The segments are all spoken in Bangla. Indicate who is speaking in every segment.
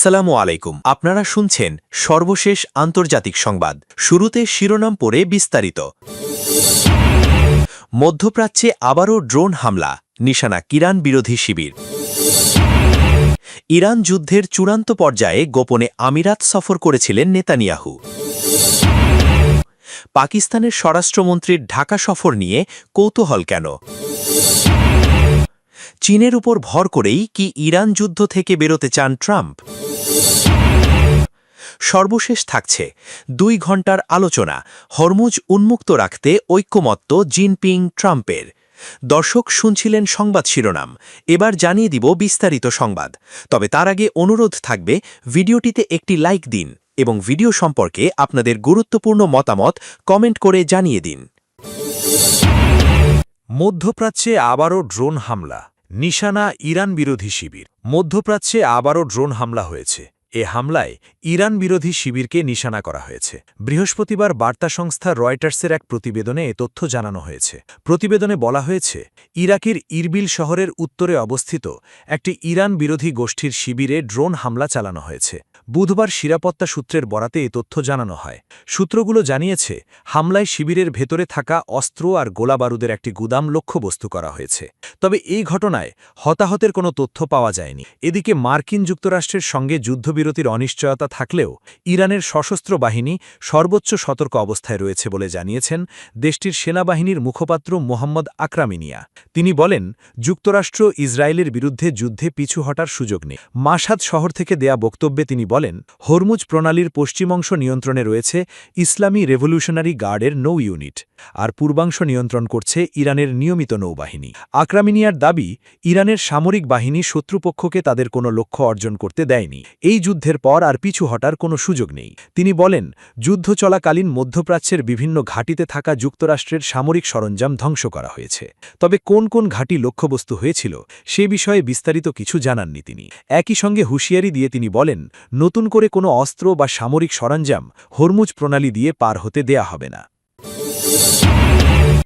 Speaker 1: আসসালামু আলাইকুম। আপনারা শুনছেন সর্বশেষ আন্তর্জাতিক সংবাদ। শুরুতে শিরোনাম পড়ে বিস্তারিত। মধ্যপ্রাচ্যে আবারও ড্রোন হামলা, নিশানা ইরান বিরোধী শিবির। ইরান যুদ্ধের চূড়ান্ত পর্যায়ে গোপনে আমিরাত সফর করেছিলেন নেতানিয়াহু। পাকিস্তানের স্বরাষ্ট্রমন্ত্রীর ঢাকা সফর নিয়ে কৌতূহল কেন? চীনের উপর ভর করেই কি ইরান যুদ্ধ থেকে বেরোতে চান ট্রাম্প? সর্বশেষ থাকছে 2 ঘণ্টার আলোচনা, হরমুজ উন্মুক্ত রাখতে ঐক্যমত্য জিনপিং ট্রাম্পের। দর্শক শুনছিলেন সংবাদ শিরোনাম, এবার জানিয়ে দিব বিস্তারিত সংবাদ। তবে তার আগে অনুরোধ থাকবে ভিডিওটিতে একটি লাইক দিন এবং ভিডিও সম্পর্কে আপনাদের গুরুত্বপূর্ণ মতামত কমেন্ট করে জানিয়ে দিন।
Speaker 2: মধ্যপ্রাচ্যে আবারও ড্রোন হামলা, নিশানা ইরান বিরোধী শিবির। মধ্যপ্রাচ্যে আবারও ড্রোন হামলা হয়েছে। এ হামলায় ইরান বিরোধী শিবিরকে নিশানা করা হয়েছে। বৃহস্পতিবার বার্তা সংস্থা রয়টার্সের এক প্রতিবেদনে এ তথ্য জানানো হয়েছে। প্রতিবেদনে বলা হয়েছে, ইরাকের ইরবিল শহরের উত্তরে অবস্থিত একটি ইরান বিরোধী গোষ্ঠীর শিবিরে ড্রোন হামলা চালানো হয়েছে। বুধবার নিরাপত্তা সূত্রের বরাতে এ তথ্য জানানো হয়। সূত্রগুলো জানিয়েছে, হামলায় শিবিরের ভেতরে থাকা অস্ত্র আর গোলাবারুদের একটি গুদাম লক্ষ্যবস্তু করা হয়েছে। তবে এই ঘটনায় হতাহতের কোনো তথ্য পাওয়া যায়নি। এদিকে মার্কিন যুক্তরাষ্ট্রের সঙ্গে যুদ্ধবিরতির অনিশ্চয়তা থাকলেও ইরানের সশস্ত্র বাহিনী সর্বোচ্চ সতর্ক অবস্থায় রয়েছে বলে জানিয়েছেন দেশটির সেনাবাহিনীর মুখপাত্র মোহাম্মদ আকরামিনিয়া। তিনি বলেন, যুক্তরাষ্ট্র ইসরায়েলের বিরুদ্ধে যুদ্ধে পিছু হটার সুযোগ নেই। মাশহাদ শহর থেকে দেয়া বক্তব্যে তিনি বলেন, হরমুজ প্রণালীর পশ্চিমাংশ নিয়ন্ত্রণে রয়েছে ইসলামী রেভলিউশনারি গার্ডের নৌ ইউনিট, আর পূর্বাংশ নিয়ন্ত্রণ করছে ইরানের নিয়মিত নৌবাহিনী। আকরামিনিয়ার দাবি, ইরানের সামরিক বাহিনী শত্রুপক্ষকে তাদের কোনো লক্ষ্য অর্জন করতে দেয়নি। এই যুদ্ধের পর আর পিছু হটার কোনো সুযোগ নেই। তিনি বলেন, যুদ্ধ চলাকালীন মধ্যপ্রাচ্যের বিভিন্ন ঘাঁটিতে থাকা যুক্তরাষ্ট্রের সামরিক সরঞ্জাম ধ্বংস করা হয়েছে। তবে কোন কোন ঘাঁটি লক্ষ্যবস্তু হয়েছিল সে বিষয়ে বিস্তারিত কিছু জানাননি তিনি। একই সঙ্গে হুঁশিয়ারি দিয়ে তিনি বলেন, নতুন করে কোনো অস্ত্র বা সামরিক সরঞ্জাম হরমুজ প্রণালী দিয়ে পার হতে দেয়া হবে না।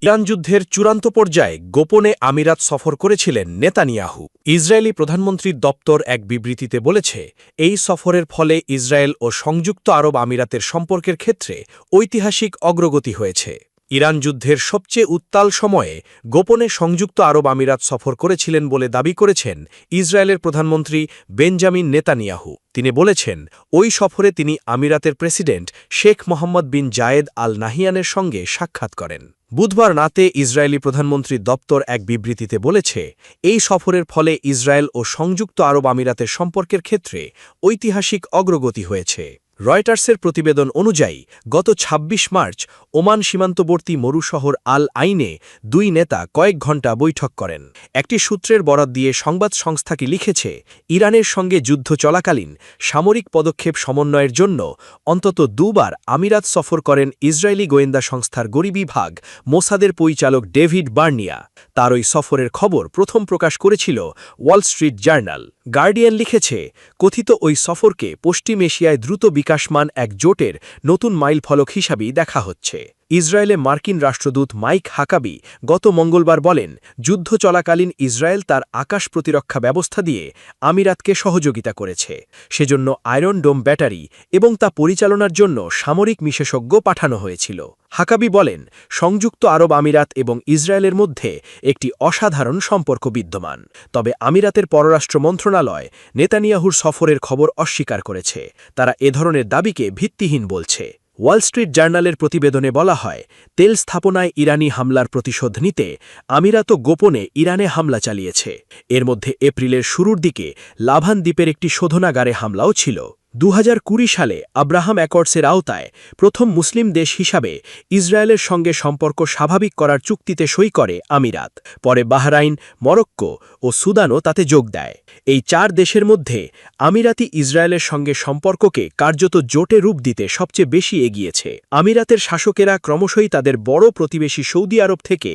Speaker 3: ইরান যুদ্ধের চূড়ান্ত পর্যায়ে গোপনে আমিরাত সফর করেছিলেন নেতানিয়াহু। ইসরায়েলি প্রধানমন্ত্রীর দপ্তর এক বিবৃতিতে বলেছে, এই সফরের ফলে ইসরায়েল ও সংযুক্ত আরব আমিরাতের সম্পর্কের ক্ষেত্রে ঐতিহাসিক অগ্রগতি হয়েছে। ইরান যুদ্ধের সবচেয়ে উত্তাল সময়ে গোপনে সংযুক্ত আরব আমিরাত সফর করেছিলেন বলে দাবি করেছেন ইসরায়েলের প্রধানমন্ত্রী বেঞ্জামিন নেতানিয়াহু। তিনি বলেছেন, ওই সফরে তিনি আমিরাতের প্রেসিডেন্ট শেখ মোহাম্মদ বিন জায়েদ আল নাহিয়ানের সঙ্গে সাক্ষাৎ করেন। বুধবার রাতে ইসরায়েলি প্রধানমন্ত্রীর দপ্তর এক বিবৃতিতে বলেছে, এই সফরের ফলে ইসরায়েল ও সংযুক্ত আরব আমিরাতের সম্পর্কের ক্ষেত্রে ঐতিহাসিক অগ্রগতি হয়েছে। রয়টার্সের প্রতিবেদন অনুযায়ী গত ২৬ মার্চ ওমান সীমান্তবর্তী মরু শহর আল আইনে ২ নেতা কয়েক ঘণ্টা বৈঠক করেন। একটি সূত্রের বরাত দিয়ে সংবাদ সংস্থাটি লিখেছে, ইরানের সঙ্গে যুদ্ধ চলাকালীন সামরিক পদক্ষেপ সমন্বয়ের জন্য অন্তত ২ বার আমিরাত সফর করেন ইসরায়েলি গোয়েন্দা সংস্থার গরিবি ভাগ মোসাদের পরিচালক ডেভিড বার্নিয়া। তার ওই সফরের খবর প্রথম প্রকাশ করেছিল ওয়াল স্ট্রিট জার্নাল। গার্ডিয়ান লিখেছে, কথিত ওই সফরকে পশ্চিম এশিয়ায় দ্রুত বিকাশমান এক জোটের নতুন মাইলফলক হিসাবেই দেখা হচ্ছে। ইসরায়েলে মার্কিন রাষ্ট্রদূত মাইক হাকাবি গত মঙ্গলবার বলেন, যুদ্ধ চলাকালীন ইসরায়েল তার আকাশ প্রতিরক্ষা ব্যবস্থা দিয়ে আমিরাতকে সহযোগিতা করেছে। সেজন্য আয়রন ডোম ব্যাটারি এবং তা পরিচালনার জন্য সামরিক বিশেষজ্ঞ পাঠানো হয়েছিল। হাকাবি বলেন, সংযুক্ত আরব আমিরাত এবং ইসরায়েলের মধ্যে একটি অসাধারণ সম্পর্ক বিদ্যমান। তবে আমিরাতের পররাষ্ট্র মন্ত্রণালয় নেতানিয়াহুর সফরের খবর অস্বীকার করেছে। তারা এ ধরনের দাবিকে ভিত্তিহীন বলছে। ওয়াল স্ট্রিট জার্নালের প্রতিবেদনে বলা হয়, তেল স্থাপনায় ইরানি হামলার প্রতিশোধ নিতে আমিরাতও গোপনে ইরানে হামলা চালিয়েছে। এর মধ্যে এপ্রিলের শুরুর দিকে লাভান দ্বীপের একটি শোধনাগারে হামলাও ছিল। ২০২০ সালে আব্রাহাম অ্যাকর্ডসের আওতায় প্রথম মুসলিম দেশ হিসাবে ইসরায়েলের সঙ্গে সম্পর্ক স্বাভাবিক করার চুক্তিতে সই করে আমিরাত। পরে বাহরাইন, মরক্কো ও সুদানও তাতে যোগ দেয়। এই 4 দেশের মধ্যে আমিরাতই ইসরায়েলের সঙ্গে সম্পর্ককে কার্যত জোটে রূপ দিতে সবচেয়ে বেশি এগিয়েছে। আমিরাতের শাসকেরা ক্রমশই তাদের বড় প্রতিবেশী সৌদি আরব থেকে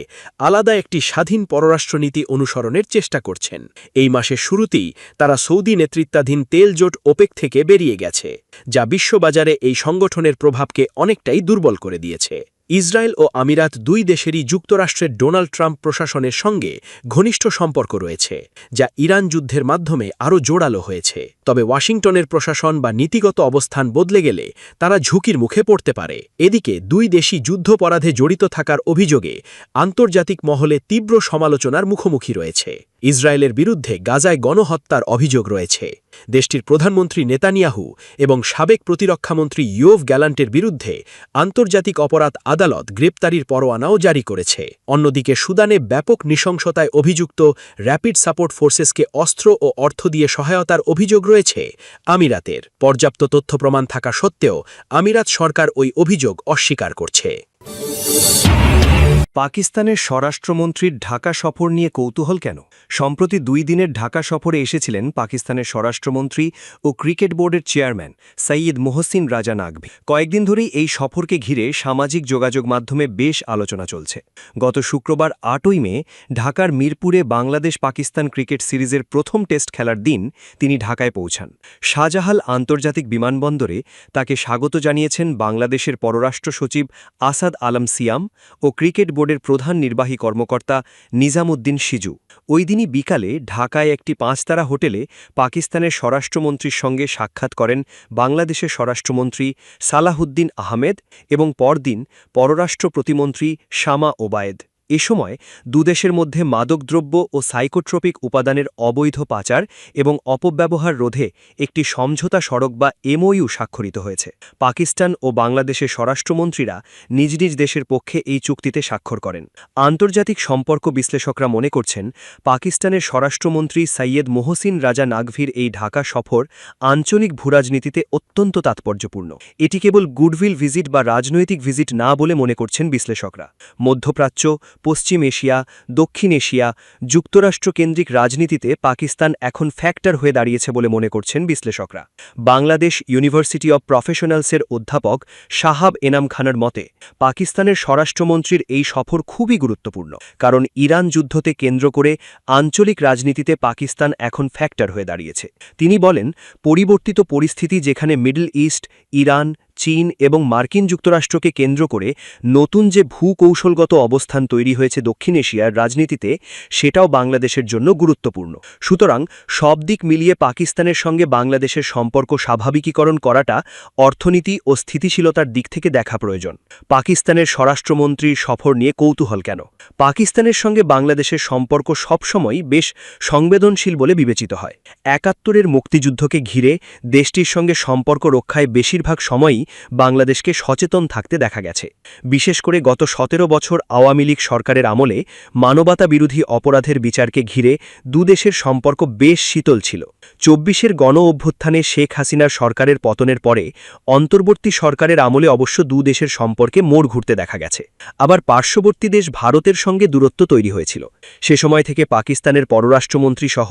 Speaker 3: আলাদা একটি স্বাধীন পররাষ্ট্রনীতি অনুসরণের চেষ্টা করছেন। এই মাসের শুরুতেই তারা সৌদি নেতৃত্বাধীন তেল জোট ওপেক থেকে বেরিয়ে গেছে, যা বিশ্ববাজারে এই সংগঠনের প্রভাবকে অনেকটাই দুর্বল করে দিয়েছে। ইসরায়েল ও আমিরাত দুই দেশেরই যুক্তরাষ্ট্রের ডোনাল্ড ট্রাম্প প্রশাসনের সঙ্গে ঘনিষ্ঠ সম্পর্ক রয়েছে, যা ইরান যুদ্ধের মাধ্যমে আরও জোরালো হয়েছে। তবে ওয়াশিংটনের প্রশাসন বা নীতিগত অবস্থান বদলে গেলে তারা ঝুঁকির মুখে পড়তে পারে। এদিকে দুই দেশই যুদ্ধাপরাধে জড়িত থাকার অভিযোগে আন্তর্জাতিক মহলে তীব্র সমালোচনার মুখোমুখি রয়েছে। ইসরায়েলের বিরুদ্ধে গাজায় গণহত্যার অভিযোগ রয়েছে। দেশটির প্রধানমন্ত্রী নেতানিয়াহু এবং সাবেক প্রতিরক্ষামন্ত্রী ইয়োভ গ্যালান্টের বিরুদ্ধে আন্তর্জাতিক অপরাধ আদালত গ্রেপ্তারির পরোয়ানাও জারি করেছে। অন্যদিকে সুদানে ব্যাপক নৃশংসতায় অভিযুক্ত র্যাপিড সাপোর্ট ফোর্সেসকে অস্ত্র ও অর্থ দিয়ে সহায়তার অভিযোগ রয়েছে আমিরাতের। পর্যাপ্ত তথ্য প্রমাণ থাকা সত্ত্বেও আমিরাত সরকার ওই অভিযোগ অস্বীকার করছে।
Speaker 4: পাকিস্তানের স্বরাষ্ট্রমন্ত্রীর ঢাকা সফর নিয়ে কৌতূহল কেন? সম্প্রতি 2 দিনের ঢাকা সফরে এসেছিলেন পাকিস্তানের স্বরাষ্ট্রমন্ত্রী ও ক্রিকেট বোর্ডের চেয়ারম্যান সৈয়দ মোহসিন রাজা নাকভি। কয়েকদিন ধরেই এই সফরকে ঘিরে সামাজিক যোগাযোগ মাধ্যমে বেশ আলোচনা চলছে। গত শুক্রবার 8ই মে ঢাকার মিরপুরে বাংলাদেশ পাকিস্তান ক্রিকেট সিরিজের প্রথম টেস্ট খেলার দিন তিনি ঢাকায় পৌঁছান। শাহজাহাল আন্তর্জাতিক বিমানবন্দরে তাকে স্বাগত জানিয়েছেন বাংলাদেশের পররাষ্ট্র সচিব আসাদ আলম সিয়াম ও ক্রিকেট বোর্ডের প্রধান নির্বাহী কর্মকর্তা নিজামুদ্দিন সিজু। ওই দিনই বিকালে ঢাকায় একটি 5 তারা হোটেলে পাকিস্তানের স্বরাষ্ট্রমন্ত্রীর সঙ্গে সাক্ষাৎ করেন বাংলাদেশের স্বরাষ্ট্রমন্ত্রী সালাহুদ্দিন আহমেদ এবং পরদিন পররাষ্ট্র প্রতিমন্ত্রী শামা ওবায়েদ। এ সময় দুদেশের মধ্যে মাদকদ্রব্য ও সাইকোট্রপিক উপাদানের অবৈধ পাচার এবং অপব্যবহার রোধে একটি সমঝোতা সড়ক বা এমওইউ স্বাক্ষরিত হয়েছে। পাকিস্তান ও বাংলাদেশের স্বরাষ্ট্রমন্ত্রীরা নিজ নিজ দেশের পক্ষে এই চুক্তিতে স্বাক্ষর করেন। আন্তর্জাতিক সম্পর্ক বিশ্লেষকরা মনে করছেন, পাকিস্তানের স্বরাষ্ট্রমন্ত্রী সৈয়দ মোহসিন রাজা নাকভির এই ঢাকা সফর আঞ্চলিক ভূরাজনীতিতে অত্যন্ত তাৎপর্যপূর্ণ। এটি কেবল গুডউইল ভিজিট বা রাজনৈতিক ভিজিট না বলে মনে করছেন বিশ্লেষকরা। মধ্যপ্রাচ্য, পশ্চিম এশিয়া, দক্ষিণ এশিয়া, যুক্তরাষ্ট্র কেন্দ্রিক রাজনীতিতে পাকিস্তান এখন ফ্যাক্টর হয়ে দাঁড়িয়েছে বলে মনে করছেন বিশ্লেষকরা। বাংলাদেশ ইউনিভার্সিটি অব প্রফেশনালসের অধ্যাপক শাহাব এনাম খানের মতে, পাকিস্তানের স্বরাষ্ট্রমন্ত্রীর এই সফর খুবই গুরুত্বপূর্ণ, কারণ ইরান যুদ্ধতে কেন্দ্র করে আঞ্চলিক রাজনীতিতে পাকিস্তান এখন ফ্যাক্টর হয়ে দাঁড়িয়েছে। তিনি বলেন, পরিবর্তিত পরিস্থিতি যেখানে মিডল ইস্ট, ইরান, চীন এবং মার্কিন যুক্তরাষ্ট্রকে কেন্দ্র করে নতুন যে ভূকৌশলগত অবস্থান তৈরি হয়েছে দক্ষিণ এশিয়ার রাজনীতিতে, সেটাও বাংলাদেশের জন্য গুরুত্বপূর্ণ। সুতরাং সব দিক মিলিয়ে পাকিস্তানের সঙ্গে বাংলাদেশের সম্পর্ক স্বাভাবিকীকরণ করাটা অর্থনীতি ও স্থিতিশীলতার দিক থেকে দেখা প্রয়োজন। পাকিস্তানের স্বরাষ্ট্রমন্ত্রীর সফর নিয়ে কৌতূহল কেন? পাকিস্তানের সঙ্গে বাংলাদেশের সম্পর্ক সবসময়ই বেশ সংবেদনশীল বলে বিবেচিত হয়। ৭১-এর মুক্তিযুদ্ধকে ঘিরে দেশটির সঙ্গে সম্পর্ক রক্ষায় বেশিরভাগ সময়ই বাংলাদেশকে সচেতন থাকতে দেখা গেছে। বিশেষ করে গত ১৭ বছর আওয়ামী লীগ সরকারের আমলে মানবতা বিরোধী অপরাধের বিচারকে ঘিরে দুদেশের সম্পর্ক বেশ শীতল ছিল। ২৪-এর গণ অভ্যুত্থানে শেখ হাসিনার সরকারের পতনের পরে অন্তর্বর্তী সরকারের আমলে অবশ্য দুদেশের সম্পর্কে মোড় ঘুরতে দেখা গেছে। আবার পার্শ্ববর্তী দেশ ভারতের সঙ্গে দূরত্ব তৈরি হয়েছিল। সে সময় থেকে পাকিস্তানের পররাষ্ট্রমন্ত্রী সহ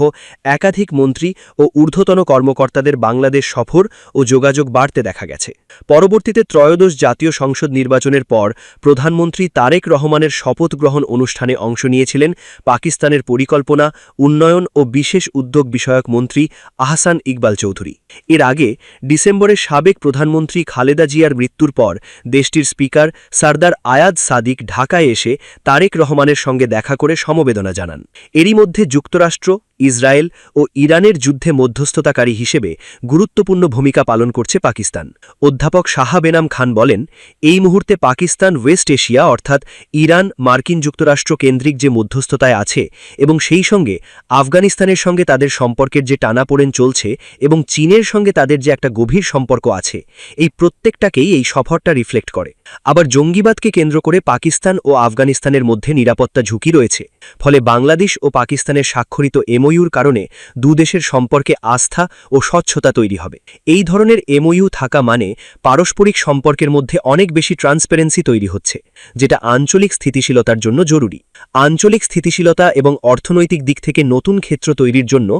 Speaker 4: একাধিক মন্ত্রী ও ঊর্ধ্বতন কর্মকর্তাদের বাংলাদেশ সফর ও যোগাযোগ বাড়তে দেখা গেছে। পরবর্তীতে ত্রয়োদশ জাতীয় সংসদ নির্বাচনের পর প্রধানমন্ত্রী তারেক রহমানের শপথ গ্রহণ অনুষ্ঠানে অংশ নিয়েছিলেন পাকিস্তানের পরিকল্পনা, উন্নয়ন ও বিশেষ উদ্যোগ বিষয়ক মন্ত্রী আহসান ইকবাল চৌধুরী। এর আগে ডিসেম্বরে সাবেক প্রধানমন্ত্রী খালেদা জিয়ার মৃত্যুর পর দেশটির স্পিকার সরদার আয়াদ সাদিক ঢাকায় এসে তারেক রহমানের সঙ্গে দেখা করে সমবেদনা জানান। এরই মধ্যে যুক্তরাষ্ট্র, ইসরায়েল ও ইরানের যুদ্ধে মধ্যস্থতাকারী হিসেবে গুরুত্বপূর্ণ ভূমিকা পালন করছে পাকিস্তান। অধ্যাপক শাহাব এনাম খান বলেন, এই মুহূর্তে পাকিস্তান ওয়েস্ট এশিয়া অর্থাৎ ইরান, মার্কিন যুক্তরাষ্ট্র কেন্দ্রিক যে মধ্যস্থতায় আছে এবং সেই সঙ্গে আফগানিস্তানের সঙ্গে তাদের সম্পর্কের যে টানাপোড়েন চলছে এবং চীনের সঙ্গে তাদের যে একটা গভীর সম্পর্ক আছে, এই প্রত্যেকটাকেই এই সফরটা রিফ্লেক্ট করে। আবার জঙ্গিবাদকে কেন্দ্র করে পাকিস্তান ও আফগানিস্তানের মধ্যে নিরাপত্তা ঝুঁকি রয়েছে। ফলে বাংলাদেশ ও পাকিস্তানের স্বাক্ষরিত এমওইউর কারণে দুদেশের সম্পর্কে আস্থা ও স্বচ্ছতা তৈরি হবে। এই ধরনের এমওইউ থাকা মানে পারস্পরিক সম্পর্কের মধ্যে অনেক বেশি ট্রান্সপারেন্সি তৈরি হচ্ছে, যেটা আঞ্চলিক স্থিতিশীলতার জন্য জরুরি। আঞ্চলিক স্থিতিশীলতা এবং অর্থনৈতিক দিক থেকে নতুন ক্ষেত্র তৈরির জন্য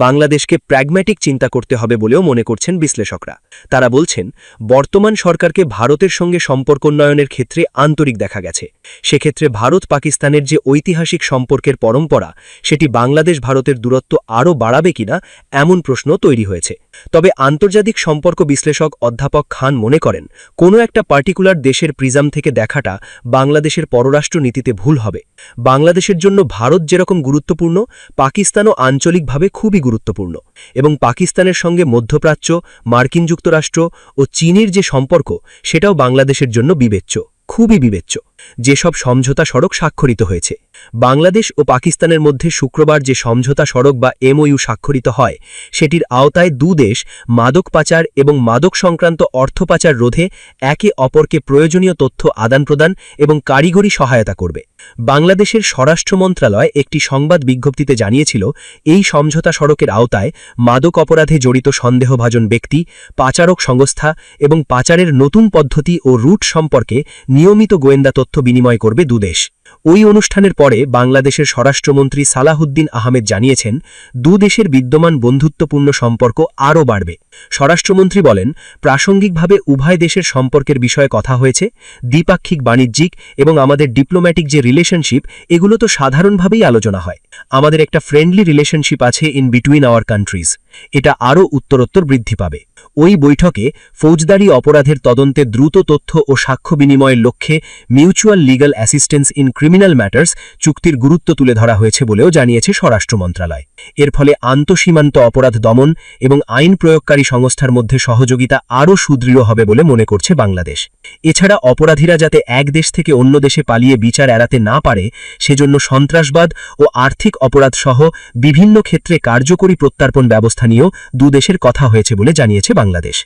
Speaker 4: বাংলাদেশকে প্র্যাগম্যাটিক চিন্তা করতে হবে বলেও মনে করছেন বিশ্লেষকরা। তারা বলছেন, বর্তমান সরকারকে ভারতের সঙ্গে সম্পর্ক উন্নয়নের ক্ষেত্রে আন্তরিক দেখা গেছে। সেক্ষেত্রে ভারত পাকিস্তানের যে ঐতিহাসিক সম্পর্কের পরম্পরা, সেটি বাংলাদেশ ভারতের মধ্যের দূরত্ব আরও বাড়াবে কিনা এমন প্রশ্ন তৈরি হয়েছে। তবে আন্তর্জাতিক সম্পর্ক বিশ্লেষক অধ্যাপক খান মনে করেন, কোনো একটা পার্টিকুলার দেশের প্রিজম থেকে দেখাটা বাংলাদেশের পররাষ্ট্র নীতিতে ভুল হবে। বাংলাদেশের জন্য ভারত যেরকম গুরুত্বপূর্ণ, পাকিস্তানও আঞ্চলিকভাবে খুবই গুরুত্বপূর্ণ, এবং পাকিস্তানের সঙ্গে মধ্যপ্রাচ্য, মার্কিন যুক্তরাষ্ট্র ও চীনের যে সম্পর্ক, সেটাও বাংলাদেশের জন্য বিবেচ্য, খুবই বিবেচ্য। যেসব সমঝোতা সড়ক স্বাক্ষরিত হয়েছে, বাংলাদেশ ও পাকিস্তানের মধ্যে শুক্রবার যে সমঝোতা সড়ক বা এমওইউ স্বাক্ষরিত হয়, সেটির আওতায় দুদেশ মাদক পাচার এবং মাদক সংক্রান্ত অর্থ পাচার রোধে একে অপরকে প্রয়োজনীয় তথ্য আদান-প্রদান এবং কারিগরি সহায়তা করবে। বাংলাদেশের স্বরাষ্ট্র মন্ত্রণালয় একটি সংবাদ বিজ্ঞপ্তিতে জানিয়েছিল, এই সমঝোতা সড়কের আওতায় মাদক অপরাধে জড়িত সন্দেহভাজন ব্যক্তি, পাচারক সংস্থা এবং পাচারের নতুন পদ্ধতি ও রুট সম্পর্কে নিয়মিত গোয়েন্দা তথ্য বিনিময় করবে দুদেশ। ওই অনুষ্ঠানের পরে বাংলাদেশের স্বরাষ্ট্রমন্ত্রী সালাহুদ্দিন আহমেদ জানিয়েছেন, দুদেশের বিদ্যমান বন্ধুত্বপূর্ণ সম্পর্ক আরও বাড়বে। স্বরাষ্ট্রমন্ত্রী বলেন, প্রাসঙ্গিকভাবে উভয় দেশের সম্পর্কের বিষয়ে কথা হয়েছে। দ্বিপাক্ষিক বাণিজ্যিক এবং আমাদের ডিপ্লোম্যাটিক যে রিলেশনশিপ, এগুলো তো সাধারণভাবেই আলোচনা হয়। আমাদের একটা ফ্রেন্ডলি রিলেশনশিপ আছে ইন বিটুইন আওয়ার কান্ট্রিজ, এটা আরও উত্তরোত্তর বৃদ্ধি পাবে। ওই বৈঠকে ফৌজদারি অপরাধের তদন্তে দ্রুত তথ্য ও সাক্ষ্য বিনিময়ের লক্ষ্যে mutual legal assistance in criminal matters চুক্তির গুরুত্ব তুলে ধরা হয়েছে বলেও জানিয়েছে স্বরাষ্ট্র মন্ত্রণালয়। এর ফলে আন্তঃসীমান্ত অপরাধ দমন এবং আইন প্রয়োগকারী সংস্থার মধ্যে সহযোগিতা আরও সুদৃঢ় হবে বলে মনে করছে বাংলাদেশ। এছাড়া অপরাধীরা যাতে এক দেশ থেকে অন্য দেশে পালিয়ে বিচার এড়াতে না পারে, সেজন্য সন্ত্রাসবাদ ও আর্থিক অপরাধ সহ বিভিন্ন ক্ষেত্রে কার্যকরী প্রত্যর্পণ ব্যবস্থা নিয়েও দুদেশের কথা হয়েছে বলে জানিয়েছে বাংলাদেশ।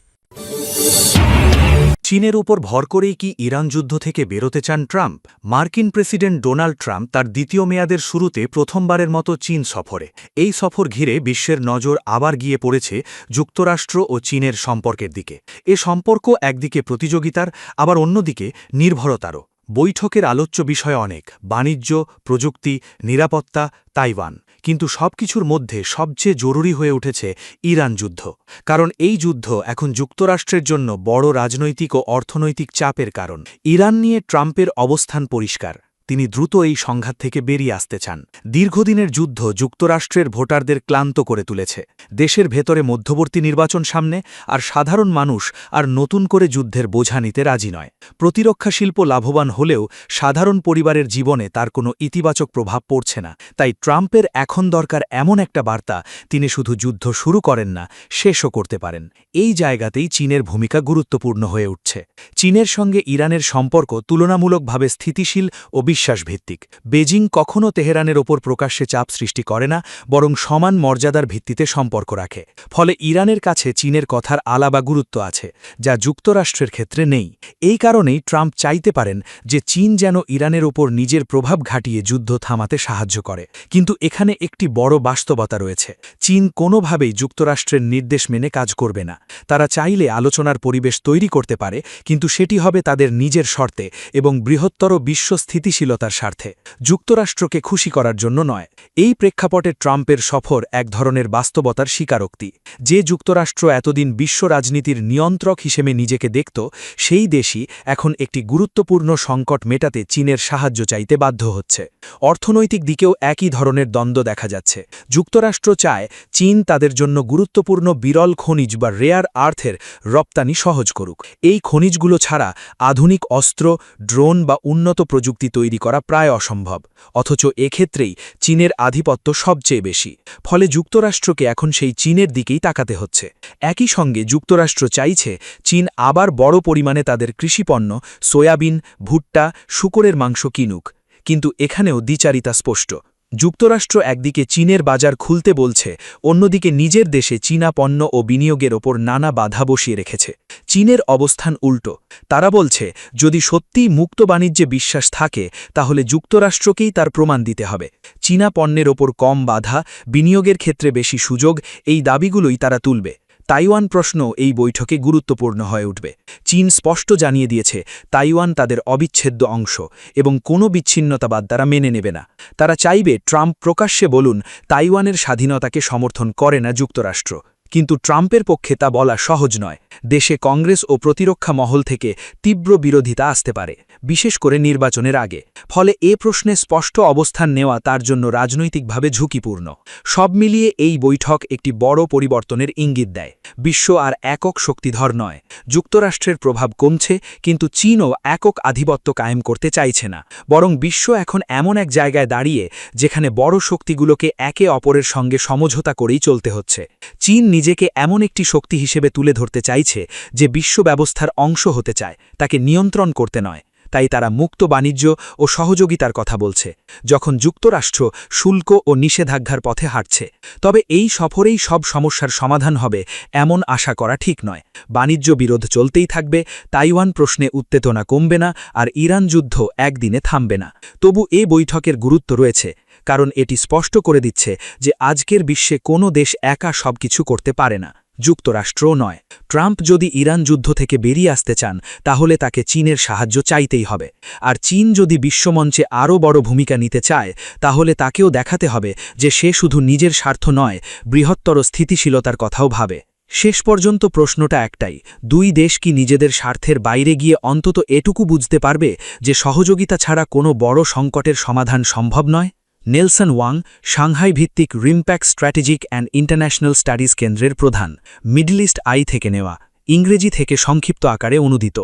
Speaker 2: চীনের উপর ভর করেই কি ইরান যুদ্ধ থেকে বেরোতে চান ট্রাম্প? মার্কিন প্রেসিডেন্ট ডোনাল্ড ট্রাম্প তার দ্বিতীয় মেয়াদের শুরুতে প্রথমবারের মতো চীন সফরে। এই সফর ঘিরে বিশ্বের নজর আবার গিয়ে পড়েছে যুক্তরাষ্ট্র ও চীনের সম্পর্কের দিকে। এ সম্পর্ক একদিকে প্রতিযোগিতার, আবার অন্যদিকে নির্ভরতারও। বৈঠকের আলোচ্য বিষয় অনেক: বাণিজ্য, প্রযুক্তি, নিরাপত্তা, তাইওয়ান। কিন্তু সবকিছুর মধ্যে সবচেয়ে জরুরি হয়ে উঠেছে ইরান যুদ্ধ। কারণ এই যুদ্ধ এখন যুক্তরাষ্ট্রের জন্য বড় রাজনৈতিক ও অর্থনৈতিক চাপের কারণ। ইরান নিয়ে ট্রাম্পের অবস্থান পরিষ্কার, তিনি দ্রুত এই সংঘাত থেকে বেরিয়ে আসতে চান। দীর্ঘদিনের যুদ্ধ যুক্তরাষ্ট্রের ভোটারদের ক্লান্ত করে তুলেছে। দেশের ভেতরে মধ্যবর্তী নির্বাচন সামনে, আর সাধারণ মানুষ আর নতুন করে যুদ্ধের বোঝা নিতে রাজি নয়। প্রতিরক্ষা শিল্প লাভবান হলেও সাধারণ পরিবারের জীবনে তার কোনো ইতিবাচক প্রভাব পড়ছে না। তাই ট্রাম্পের এখন দরকার এমন একটা বার্তা, তিনি শুধু যুদ্ধ শুরু করেন না, শেষও করতে পারেন। এই জায়গাতেই চীনের ভূমিকা গুরুত্বপূর্ণ হয়ে উঠছে। চীনের সঙ্গে ইরানের সম্পর্ক তুলনামূলকভাবে স্থিতিশীল ও বিশ্বাসভিত্তিক। বেজিং কখনও তেহরানের ওপর প্রকাশ্যে চাপ সৃষ্টি করে না, বরং সমান মর্যাদার ভিত্তিতে সম্পর্ক রাখে। ফলে ইরানের কাছে চীনের কথার আলাদা গুরুত্ব আছে, যা যুক্তরাষ্ট্রের ক্ষেত্রে নেই। এই কারণেই ট্রাম্প চাইতে পারেন যে চীন যেন ইরানের ওপর নিজের প্রভাব ঘাটিয়ে যুদ্ধ থামাতে সাহায্য করে। কিন্তু এখানে একটি বড় বাস্তবতা রয়েছে: চীন কোনোভাবেই যুক্তরাষ্ট্রের নির্দেশ মেনে কাজ করবে না। তারা চাইলে আলোচনার পরিবেশ তৈরি করতে পারে, কিন্তু সেটি হবে তাদের নিজের শর্তে এবং বৃহত্তর বিশ্ব স্থিতিশীলতার স্বার্থে, যুক্তরাষ্ট্রকে খুশি করার জন্য নয়। এই প্রেক্ষাপটে ট্রাম্পের সফর এক ধরনের বাস্তবতার স্বীকারোক্তি। যে যুক্তরাষ্ট্র এতদিন বিশ্ব রাজনীতির নিয়ন্ত্রক হিসেবে নিজেকে দেখত, সেই দেশই এখন একটি গুরুত্বপূর্ণ সংকট মেটাতে চীনের সাহায্য চাইতে বাধ্য হচ্ছে। অর্থনৈতিক দিকেও একই ধরনের দ্বন্দ্ব দেখা যাচ্ছে। যুক্তরাষ্ট্র চায় চীন তাদের জন্য গুরুত্বপূর্ণ বিরল খনিজ বা রেয়ার আর্থের রপ্তানি সহজ করুক। এই খনিজগুলো ছাড়া আধুনিক অস্ত্র, ড্রোন বা উন্নত প্রযুক্তি তৈরি করা প্রায় অসম্ভব। অথচ এক্ষেত্রেই চীনের আধিপত্য সবচেয়ে বেশি। ফলে যুক্তরাষ্ট্রকে এখন সেই চীনের দিকেই তাকাতে হচ্ছে। একই সঙ্গে যুক্তরাষ্ট্র চাইছে চীন আবার বড় পরিমাণে তাদের কৃষিপণ্য, সয়াবিন, ভুট্টা, শূকরের মাংস কিনুক। কিন্তু এখানেও দ্বিচারিতা স্পষ্ট। যুক্তরাষ্ট্র একদিকে চীনের বাজার খুলতে বলছে, অন্যদিকে নিজের দেশে চীনা পণ্য ও বিনিয়োগের ওপর নানা বাধা বসিয়ে রেখেছে। চীনের অবস্থান উল্টো। তারা বলছে, যদি সত্যিই মুক্ত বাণিজ্যে বিশ্বাস থাকে, তাহলে যুক্তরাষ্ট্রকেই তার প্রমাণ দিতে হবে। চীনা পণ্যের ওপর কম বাধা, বিনিয়োগের ক্ষেত্রে বেশি সুযোগ, এই দাবিগুলোই তারা তুলবে। তাইওয়ান প্রশ্ন এই বৈঠকে গুরুত্বপূর্ণ হয়ে উঠবে। চীন স্পষ্ট জানিয়ে দিয়েছে, তাইওয়ান তাদের অবিচ্ছেদ্য অংশ এবং কোনো বিচ্ছিন্নতাবাদ তারা মেনে নেবে না। তারা চাইবে ট্রাম্প প্রকাশ্যে বলুন, তাইওয়ানের স্বাধীনতাকে সমর্থন করে না যুক্তরাষ্ট্র। কিন্তু ট্রাম্পের পক্ষে তা বলা সহজ নয়। দেশে কংগ্রেস ও প্রতিরক্ষা মহল থেকে তীব্র বিরোধিতা আসতে পারে, বিশেষ করে নির্বাচনের আগে। ফলে এ প্রশ্নে স্পষ্ট অবস্থান নেওয়া তার জন্য রাজনৈতিকভাবে ঝুঁকিপূর্ণ। সব মিলিয়ে এই বৈঠক একটি বড় পরিবর্তনের ইঙ্গিত দেয়। বিশ্ব আর একক শক্তিধর নয়। যুক্তরাষ্ট্রের প্রভাব কমছে, কিন্তু চীনও একক আধিপত্য কায়েম করতে চাইছে না। বরং বিশ্ব এখন এমন এক জায়গায় দাঁড়িয়ে যেখানে বড় শক্তিগুলোকে একে অপরের সঙ্গে সমঝোতা করেই চলতে হচ্ছে। চীন নিজেকে এমন একটি শক্তি হিসেবে তুলে ধরতে চাইছে যে বিশ্ব ব্যবস্থার অংশ হতে চায়, তাকে নিয়ন্ত্রণ করতে নয়। তাই তারা মুক্ত বাণিজ্য ও সহযোগিতার কথা বলছে, যখন যুক্তরাষ্ট্র শুল্ক ও নিষেধাজ্ঞার পথে হাঁটছে। তবে এই সফরেই সব সমস্যার সমাধান হবে এমন আশা করা ঠিক নয়। বাণিজ্য বিরোধ চলতেই থাকবে, তাইওয়ান প্রশ্নে উত্তেজনা কমবে না, আর ইরান যুদ্ধ একদিনে থামবে না। তবু এ বৈঠকের গুরুত্ব রয়েছে, কারণ এটি স্পষ্ট করে দিচ্ছে যে আজকের বিশ্বে কোনো দেশ একা সবকিছু করতে পারে না, যুক্তরাষ্ট্রও নয়। ট্রাম্প যদি ইরান যুদ্ধ থেকে বেরিয়ে আসতে চান, তাহলে তাকে চীনের সাহায্য চাইতেই হবে। আর চীন যদি বিশ্বমঞ্চে আরও বড় ভূমিকা নিতে চায়, তাহলে তাকেও দেখাতে হবে যে সে শুধু নিজের স্বার্থ নয়, বৃহত্তর স্থিতিশীলতার কথাও ভাবে। শেষ পর্যন্ত প্রশ্নটা একটাই, দুই দেশ কি নিজেদের স্বার্থের বাইরে গিয়ে অন্তত এটুকু বুঝতে পারবে যে সহযোগিতা ছাড়া কোনো বড় সংকটের সমাধান সম্ভব নয়? নেলসন ওয়াং, সাংহাই ভিত্তিক রিম্প্যাক্ট স্ট্র্যাটেজিক অ্যান্ড ইন্টারন্যাশনাল স্টাডিজ কেন্দ্রের প্রধান, মিডল ইস্ট আই থেকে নেওয়া, ইংরেজি থেকে সংক্ষিপ্ত আকারে অনুদিত।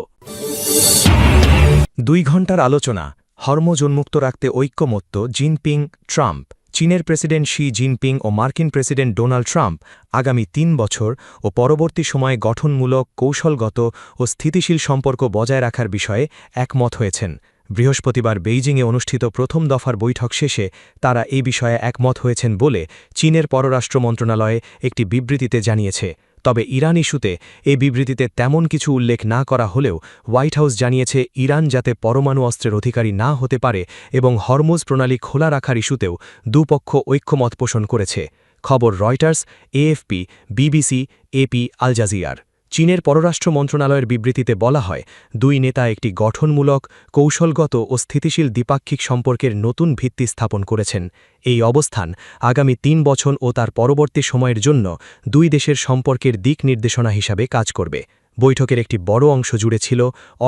Speaker 3: 2 ঘণ্টার আলোচনা, হরমুজ উন্মুক্ত রাখতে ঐক্যমত্য জিনপিং ট্রাম্প। চীনের প্রেসিডেন্ট শি জিনপিং ও মার্কিন প্রেসিডেন্ট ডোনাল্ড ট্রাম্প আগামী 3 বছর ও পরবর্তী সময়ে গঠনমূলক, কৌশলগত ও স্থিতিশীল সম্পর্ক বজায় রাখার বিষয়ে একমত হয়েছেন। বৃহস্পতিবার বেইজিংয়ে অনুষ্ঠিত প্রথম দফার বৈঠক শেষে তারা এই বিষয়ে একমত হয়েছেন বলে চীনের পররাষ্ট্র মন্ত্রণালয়ে একটি বিবৃতিতে জানিয়েছে। তবে ইরান ইস্যুতে এই বিবৃতিতে তেমন কিছু উল্লেখ না করা হলেও হোয়াইট হাউস জানিয়েছে ইরান যাতে পরমাণু অস্ত্রের অধিকারী না হতে পারে এবং হরমুজ প্রণালী খোলা রাখার ইস্যুতেও দুপক্ষ ঐক্যমত পোষণ করেছে। খবর রয়টার্স, এএফপি, বিবিসি, এপি, আল জাজিয়ার। চীনের পররাষ্ট্র মন্ত্রণালয়ের বিবৃতিতে বলা হয়, দুই নেতা একটি গঠনমূলক, কৌশলগত ও স্থিতিশীল দ্বিপাক্ষিক সম্পর্কের নতুন ভিত্তি স্থাপন করেছেন। এই অবস্থান আগামী 3 বছর ও তার পরবর্তী সময়ের জন্য দুই দেশের সম্পর্কের দিক নির্দেশনা হিসাবে কাজ করবে। বৈঠকের একটি বড় অংশ জুড়ে ছিল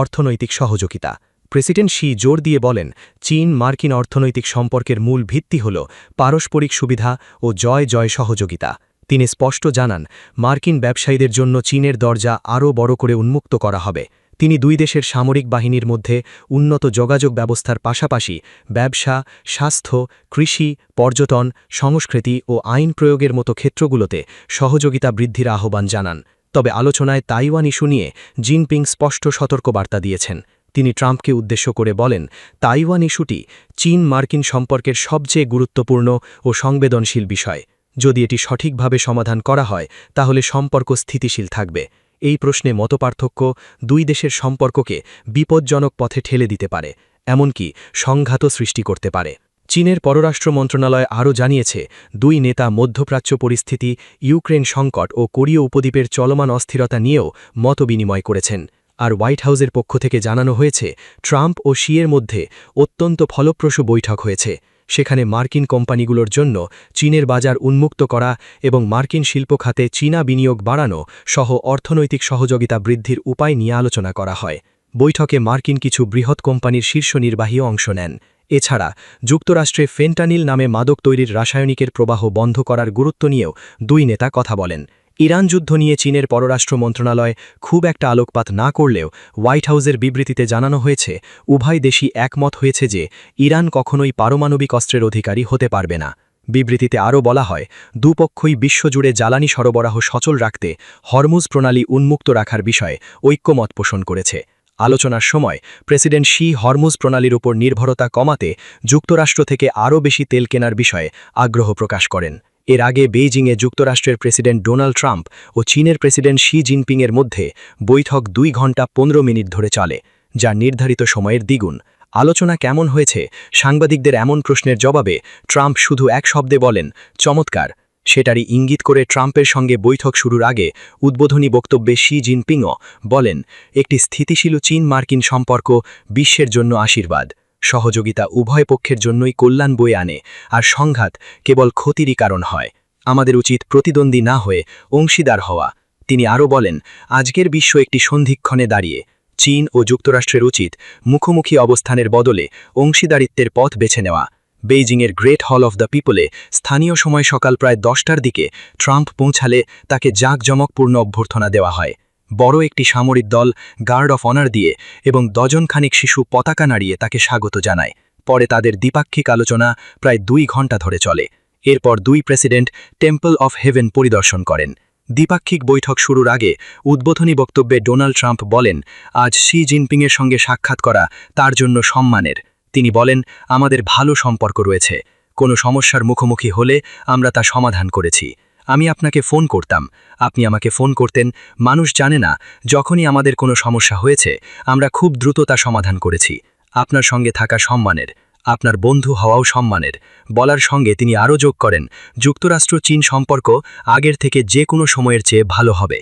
Speaker 3: অর্থনৈতিক সহযোগিতা। প্রেসিডেন্ট শি জোর দিয়ে বলেন, চীন মার্কিন অর্থনৈতিক সম্পর্কের মূল ভিত্তি হল পারস্পরিক সুবিধা ও জয় জয় সহযোগিতা। তিনি স্পষ্ট জানান, মার্কিন ব্যবসায়ীদের জন্য চীনের দরজা আরও বড় করে উন্মুক্ত করা হবে। তিনি দুই দেশের সামরিক বাহিনীর মধ্যে উন্নত যোগাযোগ ব্যবস্থার পাশাপাশি ব্যবসা, স্বাস্থ্য, কৃষি, পর্যটন, সংস্কৃতি ও আইন প্রয়োগের মতো ক্ষেত্রগুলোতে সহযোগিতা বৃদ্ধির আহ্বান জানান। তবে আলোচনায় তাইওয়ান ইস্যু নিয়ে জিনপিং স্পষ্ট সতর্কবার্তা দিয়েছেন। তিনি ট্রাম্পকে উদ্দেশ্য করে বলেন, তাইওয়ান ইস্যুটি চীন মার্কিন সম্পর্কের সবচেয়ে গুরুত্বপূর্ণ ও সংবেদনশীল বিষয়। যদি এটি সঠিকভাবে সমাধান করা হয়, তাহলে সম্পর্ক স্থিতিশীল থাকবে। এই প্রশ্নে মতপার্থক্য দুই দেশের সম্পর্ককে বিপজ্জনক পথে ঠেলে দিতে পারে, এমনকি সংঘাতও সৃষ্টি করতে পারে। চীনের পররাষ্ট্র মন্ত্রণালয় আরও জানিয়েছে, দুই নেতা মধ্যপ্রাচ্য পরিস্থিতি, ইউক্রেন সংকট ও কোরীয় উপদ্বীপের চলমান অস্থিরতা নিয়েও মতবিনিময় করেছেন। আর হোয়াইট হাউসের পক্ষ থেকে জানানো হয়েছে, ট্রাম্প ও শিয়ের মধ্যে অত্যন্ত ফলপ্রসূ বৈঠক হয়েছে। সেখানে মার্কিন কোম্পানিগুলোর জন্য চীনের বাজার উন্মুক্ত করা এবং মার্কিন শিল্প খাতে চীনা বিনিয়োগ বাড়ানো সহ অর্থনৈতিক সহযোগিতা বৃদ্ধির উপায় নিয়ে আলোচনা করা হয়। বৈঠকে মার্কিন কিছু বৃহৎ কোম্পানির শীর্ষ নির্বাহীও অংশ নেন। এছাড়া যুক্তরাষ্ট্রে ফেন্টানিল নামে মাদক তৈরির রাসায়নিকের প্রবাহ বন্ধ করার গুরুত্ব নিয়েও দুই নেতা কথা বলেন। ইরান যুদ্ধ নিয়ে চীনের পররাষ্ট্র মন্ত্রণালয় খুব একটা আলোকপাত না করলেও হোয়াইট হাউসের বিবৃতিতে জানানো হয়েছে, উভয় দেশই একমত হয়েছে যে ইরান কখনোই পারমাণবিক অস্ত্রের অধিকারী হতে পারবে না। বিবৃতিতে আরও বলা হয়, দুপক্ষই বিশ্বজুড়ে জ্বালানি সরবরাহ সচল রাখতে হরমুজ প্রণালী উন্মুক্ত রাখার বিষয়ে ঐক্যমত পোষণ করেছে। আলোচনার সময় প্রেসিডেন্ট শি হরমুজ প্রণালীর উপর নির্ভরতা কমাতে যুক্তরাষ্ট্র থেকে আরও বেশি তেল কেনার বিষয়ে আগ্রহ প্রকাশ করেন। এর আগে বেইজিংয়ে যুক্তরাষ্ট্রের প্রেসিডেন্ট ডোনাল্ড ট্রাম্প ও চীনের প্রেসিডেন্ট শি জিনপিংয়ের মধ্যে বৈঠক 2 ঘণ্টা 15 মিনিট ধরে চলে, যা নির্ধারিত সময়ের দ্বিগুণ। আলোচনা কেমন হয়েছে? সাংবাদিকদের এমন প্রশ্নের জবাবে ট্রাম্প শুধু এক শব্দে বলেন, চমৎকার। সেটারই ইঙ্গিত করে ট্রাম্পের সঙ্গে বৈঠক শুরুর আগে উদ্বোধনী বক্তব্যে শি জিনপিংও বলেন, একটি স্থিতিশীল চীন মার্কিন সম্পর্ক বিশ্বের জন্য আশীর্বাদ। সহযোগিতা উভয় পক্ষের জন্যই কল্যাণ বয়ে আনে, আর সংঘাত কেবল ক্ষতিরই কারণ হয়।
Speaker 5: আমাদের উচিত প্রতিদ্বন্দ্বী না হয়ে অংশীদার হওয়া। তিনি আরও বলেন, আজকের বিশ্ব একটি সন্ধিক্ষণে দাঁড়িয়ে। চীন ও যুক্তরাষ্ট্রের উচিত মুখোমুখি অবস্থানের বদলে অংশীদারিত্বের পথ বেছে নেওয়া। বেইজিংয়ের গ্রেট হল অফ দ্য পিপলে স্থানীয় সময় সকাল প্রায় 10টার দিকে ট্রাম্প পৌঁছালে তাকে জাঁকজমকপূর্ণ অভ্যর্থনা দেওয়া হয়। বড় একটি সামরিক দল গার্ড অফ অনার দিয়ে এবং ডজনখানিক শিশু পতাকা নাড়িয়ে তাকে স্বাগত জানায়। পরে তাদের দ্বিপাক্ষিক আলোচনা প্রায় 2 ঘণ্টা ধরে চলে। এরপর দুই প্রেসিডেন্ট টেম্পল অফ হেভেন পরিদর্শন করেন। দ্বিপাক্ষিক বৈঠক শুরুর আগে উদ্বোধনী বক্তব্যে ডোনাল্ড ট্রাম্প বলেন, আজ শি জিনপিংয়ের সঙ্গে সাক্ষাৎ করা তার জন্য সম্মানের। তিনি বলেন, আমাদের ভালো সম্পর্ক রয়েছে। কোনো সমস্যার মুখোমুখি হলে আমরা তা সমাধান করেছি। আমি আপনাকে ফোন করতাম, আপনি আমাকে ফোন করতেন। মানুষ জানে না, যখনই আমাদের কোনো সমস্যা হয়েছে আমরা খুব দ্রুত তা সমাধান করেছি। আপনার সঙ্গে থাকা সম্মানের, আপনার বন্ধু হওয়াও সম্মানের। বলার সঙ্গে তিনি আরও যোগ করেন, যুক্তরাষ্ট্র চীন সম্পর্ক আগের থেকে যে কোনো সময়ের চেয়ে ভালো হবে।